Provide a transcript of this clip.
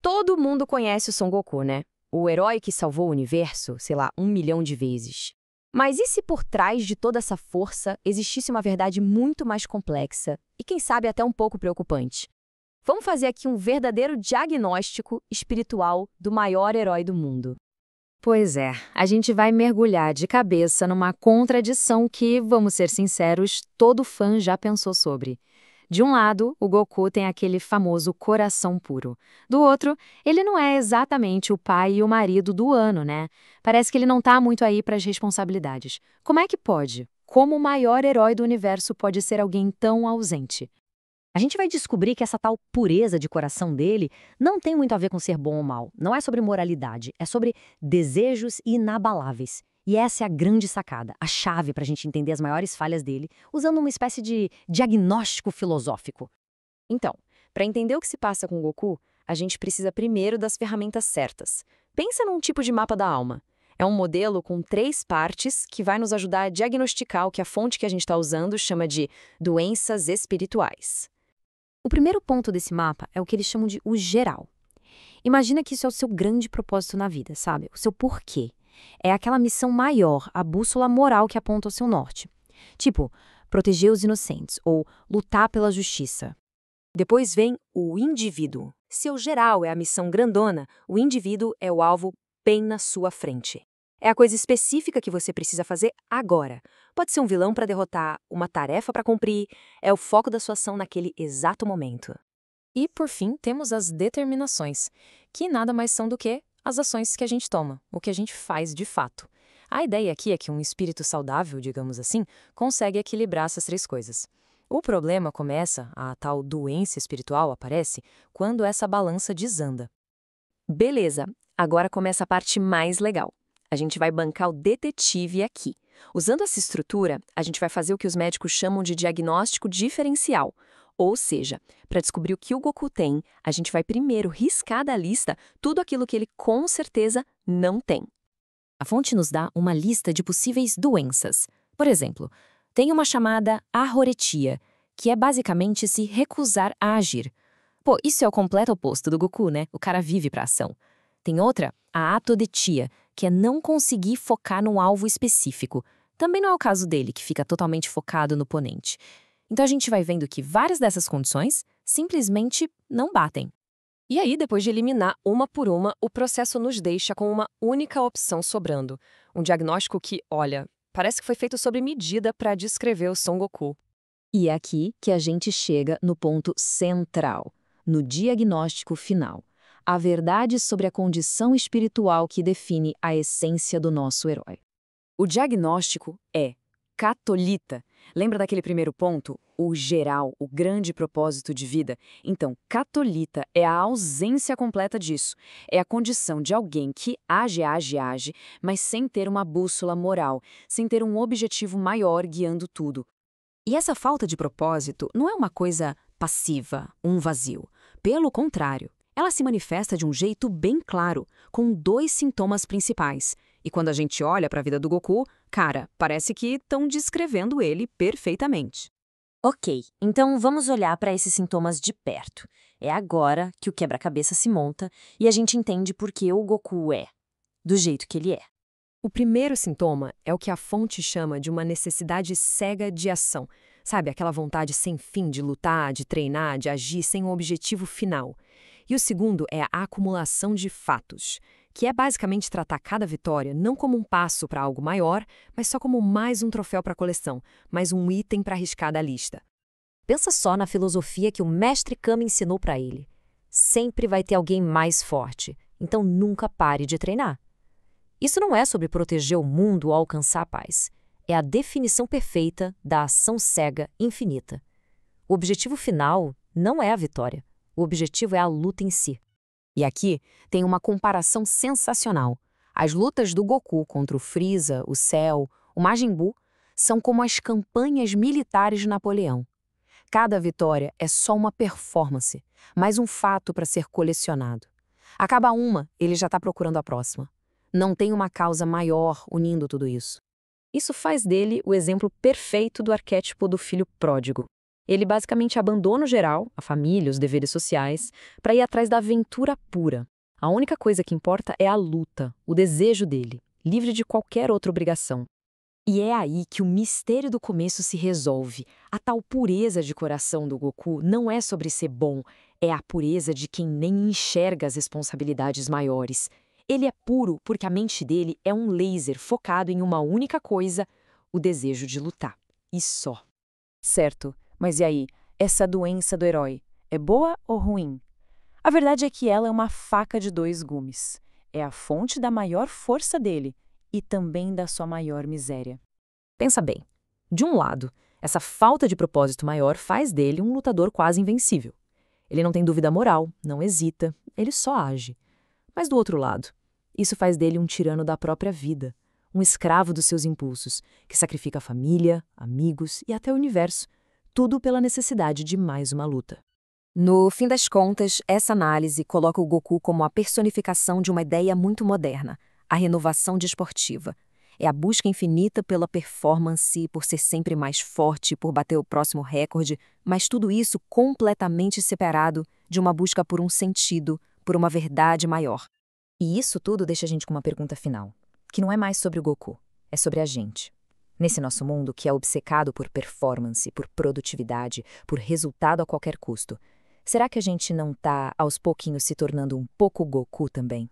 Todo mundo conhece o Son Goku, né? O herói que salvou o universo, sei lá, 1 milhão de vezes. Mas e se por trás de toda essa força existisse uma verdade muito mais complexa e, quem sabe, até um pouco preocupante? Vamos fazer aqui um verdadeiro diagnóstico espiritual do maior herói do mundo. Pois é, a gente vai mergulhar de cabeça numa contradição que, vamos ser sinceros, todo fã já pensou sobre. De um lado, o Goku tem aquele famoso coração puro. Do outro, ele não é exatamente o pai e o marido do ano, né? Parece que ele não tá muito aí para as responsabilidades. Como é que pode? Como o maior herói do universo pode ser alguém tão ausente? A gente vai descobrir que essa tal pureza de coração dele não tem muito a ver com ser bom ou mal. Não é sobre moralidade, é sobre desejos inabaláveis. E essa é a grande sacada, a chave para a gente entender as maiores falhas dele, usando uma espécie de diagnóstico filosófico. Então, para entender o que se passa com o Goku, a gente precisa primeiro das ferramentas certas. Pensa num tipo de mapa da alma. É um modelo com 3 partes que vai nos ajudar a diagnosticar o que a fonte que a gente está usando chama de doenças espirituais. O primeiro ponto desse mapa é o que eles chamam de o geral. Imagina que isso é o seu grande propósito na vida, sabe? O seu porquê. É aquela missão maior, a bússola moral que aponta ao seu norte. Tipo, proteger os inocentes ou lutar pela justiça. Depois vem o indivíduo. Se o geral é a missão grandona, o indivíduo é o alvo bem na sua frente. É a coisa específica que você precisa fazer agora. Pode ser um vilão para derrotar, uma tarefa para cumprir, é o foco da sua ação naquele exato momento. E, por fim, temos as determinações, que nada mais são do que as ações que a gente toma, o que a gente faz de fato. A ideia aqui é que um espírito saudável, digamos assim, consegue equilibrar essas 3 coisas. O problema começa, a tal doença espiritual aparece, quando essa balança desanda. Beleza, agora começa a parte mais legal. A gente vai bancar o detetive aqui. Usando essa estrutura, a gente vai fazer o que os médicos chamam de diagnóstico diferencial. Ou seja, para descobrir o que o Goku tem, a gente vai primeiro riscar da lista tudo aquilo que ele com certeza não tem. A fonte nos dá uma lista de possíveis doenças. Por exemplo, tem uma chamada arroretia, que é basicamente se recusar a agir. Pô, isso é o completo oposto do Goku, né? O cara vive pra ação. Tem outra, a atodetia, que é não conseguir focar num alvo específico. Também não é o caso dele, que fica totalmente focado no oponente. Então a gente vai vendo que várias dessas condições simplesmente não batem. E aí, depois de eliminar uma por uma, o processo nos deixa com uma única opção sobrando. Um diagnóstico que, olha, parece que foi feito sob medida para descrever o Son Goku. E é aqui que a gente chega no ponto central, no diagnóstico final. A verdade sobre a condição espiritual que define a essência do nosso herói. O diagnóstico é catolita. Lembra daquele primeiro ponto? O geral, o grande propósito de vida? Então, catolita é a ausência completa disso. É a condição de alguém que age, mas sem ter uma bússola moral, sem ter um objetivo maior guiando tudo. E essa falta de propósito não é uma coisa passiva, um vazio. Pelo contrário, ela se manifesta de um jeito bem claro, com 2 sintomas principais. E quando a gente olha para a vida do Goku, cara, parece que estão descrevendo ele perfeitamente. Ok, então vamos olhar para esses sintomas de perto. É agora que o quebra-cabeça se monta e a gente entende por que o Goku é do jeito que ele é. O primeiro sintoma é o que a fonte chama de uma necessidade cega de ação. Sabe, aquela vontade sem fim de lutar, de treinar, de agir sem um objetivo final. E o segundo é a acumulação de fatos, que é basicamente tratar cada vitória não como um passo para algo maior, mas só como mais um troféu para a coleção, mais um item para arriscar da lista. Pensa só na filosofia que o mestre Kami ensinou para ele. Sempre vai ter alguém mais forte, então nunca pare de treinar. Isso não é sobre proteger o mundo ou alcançar a paz. É a definição perfeita da ação cega infinita. O objetivo final não é a vitória. O objetivo é a luta em si. E aqui tem uma comparação sensacional. As lutas do Goku contra o Freeza, o Cell, o Majin Buu são como as campanhas militares de Napoleão. Cada vitória é só uma performance, mais um fato para ser colecionado. Acaba uma, ele já está procurando a próxima. Não tem uma causa maior unindo tudo isso. Isso faz dele o exemplo perfeito do arquétipo do filho pródigo. Ele basicamente abandona o geral, a família, os deveres sociais, para ir atrás da aventura pura. A única coisa que importa é a luta, o desejo dele, livre de qualquer outra obrigação. E é aí que o mistério do começo se resolve. A tal pureza de coração do Goku não é sobre ser bom, é a pureza de quem nem enxerga as responsabilidades maiores. Ele é puro porque a mente dele é um laser focado em uma única coisa, o desejo de lutar. E só. Certo, mas e aí? Essa doença do herói é boa ou ruim? A verdade é que ela é uma faca de dois gumes. É a fonte da maior força dele e também da sua maior miséria. Pensa bem. De um lado, essa falta de propósito maior faz dele um lutador quase invencível. Ele não tem dúvida moral, não hesita, ele só age. Mas do outro lado, isso faz dele um tirano da própria vida, um escravo dos seus impulsos, que sacrifica a família, amigos e até o universo, tudo pela necessidade de mais uma luta. No fim das contas, essa análise coloca o Goku como a personificação de uma ideia muito moderna, a renovação desportiva. É a busca infinita pela performance, por ser sempre mais forte, por bater o próximo recorde, mas tudo isso completamente separado de uma busca por um sentido, por uma verdade maior. E isso tudo deixa a gente com uma pergunta final, que não é mais sobre o Goku, é sobre a gente. Nesse nosso mundo que é obcecado por performance, por produtividade, por resultado a qualquer custo, será que a gente não está, aos pouquinhos, se tornando um pouco Goku também?